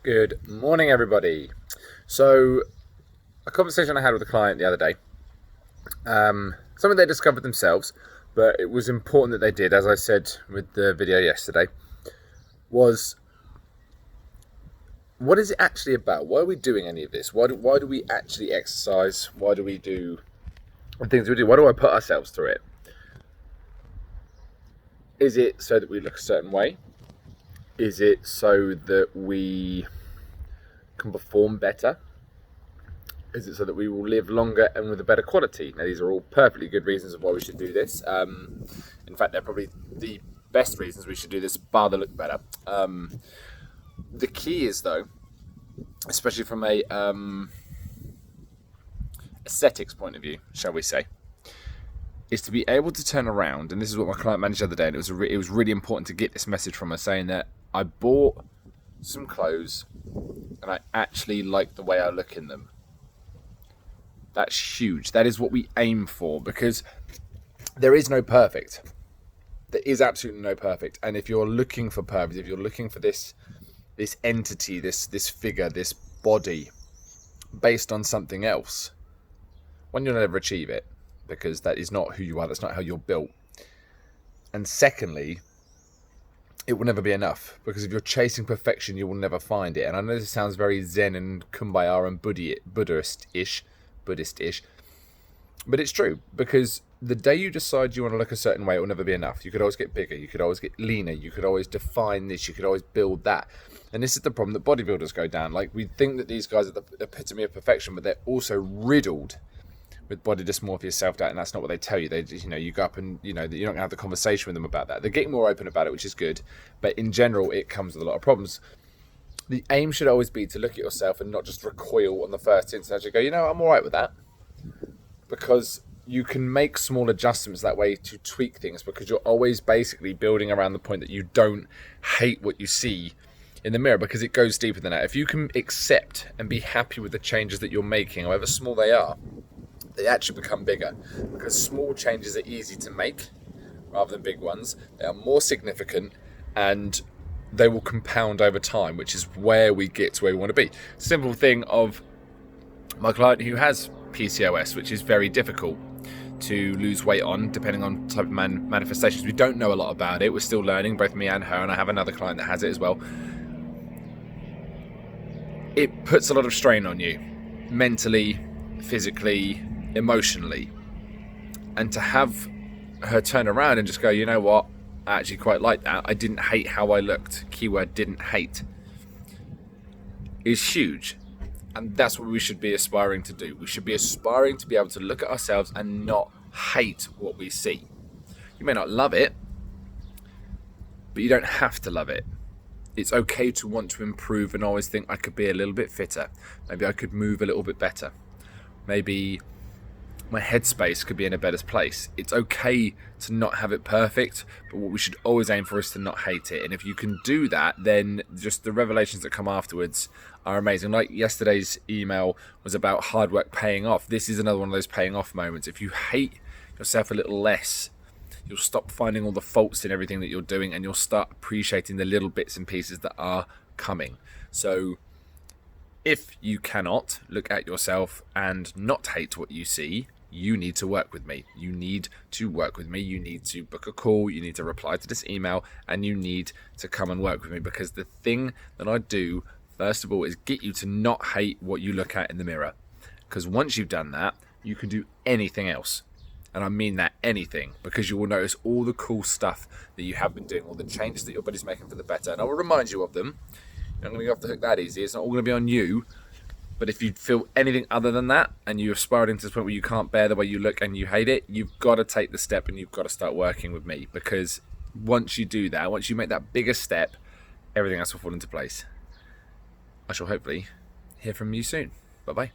Good morning, everybody. So, a conversation I had with a client the other day, something they discovered themselves, but it was important that they did, as I said with the video yesterday, was what is it actually about? Why are we doing any of this? Why do we actually exercise? Why do we do the things we do? Why do I put ourselves through it? Is it so that we look a certain way? Is it so that we can perform better? Is it so that we will live longer and with a better quality? Now, these are all perfectly good reasons of why we should do this. In fact, they're probably the best reasons we should do this, bar the look better. The key is, though, especially from a aesthetics point of view, shall we say, is to be able to turn around, and this is what my client managed the other day, and it was really important to get this message from her, saying that I bought some clothes and I actually like the way I look in them. That's huge. That is what we aim for, because there is no perfect. There is absolutely no perfect. And if you're looking for perfect, if you're looking for this entity, this figure, this body, based on something else, one, you'll never achieve it, because that is not who you are. That's not how you're built. And secondly, it will never be enough, because if you're chasing perfection, you will never find it. And I know this sounds very Zen and Kumbaya and Buddhist-ish, but it's true, because the day you decide you want to look a certain way, it will never be enough. You could always get bigger, you could always get leaner, you could always define this, you could always build that. And this is the problem that bodybuilders go down. Like, we think that these guys are the epitome of perfection, but they're also riddled with body dysmorphia, self-doubt, and that's not what they tell you. They, you go up and, you're not going to have the conversation with them about that. They're getting more open about it, which is good, but in general, it comes with a lot of problems. The aim should always be to look at yourself and not just recoil on the first instance. You go, I'm all right with that, because you can make small adjustments that way to tweak things, because you're always basically building around the point that you don't hate what you see in the mirror, because it goes deeper than that. If you can accept and be happy with the changes that you're making, however small they are, they actually become bigger, because small changes are easy to make rather than big ones. They are more significant and they will compound over time, which is where we get to where we want to be. Simple thing of my client who has PCOS, which is very difficult to lose weight on, depending on type of manifestations. We don't know a lot about it. We're still learning, both me and her, and I have another client that has it as well. It puts a lot of strain on you, mentally, physically, emotionally. And to have her turn around and just go, you know what, I actually quite like that. I didn't hate how I looked. Keyword, didn't hate. Is huge. And that's what we should be aspiring to do. We should be aspiring to be able to look at ourselves and not hate what we see. You may not love it, but you don't have to love it. It's okay to want to improve and always think, I could be a little bit fitter. Maybe I could move a little bit better. Maybe my headspace could be in a better place. It's okay to not have it perfect, but what we should always aim for is to not hate it. And if you can do that, then just the revelations that come afterwards are amazing. Like yesterday's email was about hard work paying off. This is another one of those paying off moments. If you hate yourself a little less, you'll stop finding all the faults in everything that you're doing, and you'll start appreciating the little bits and pieces that are coming. So if you cannot look at yourself and not hate what you see, you need to work with me. You need to work with me. You need to book a call. You need to reply to this email, and you need to come and work with me, because the thing that I do, first of all, is get you to not hate what you look at in the mirror. Because once you've done that, you can do anything else. And I mean that, anything, because you will notice all the cool stuff that you have been doing, all the changes that your body's making for the better. And I will remind you of them. You're not going to go off the hook that easy. It's not all going to be on you. But if you feel anything other than that, and you're aspiring to the point where you can't bear the way you look and you hate it, you've got to take the step and you've got to start working with me. Because once you do that, once you make that bigger step, everything else will fall into place. I shall hopefully hear from you soon. Bye-bye.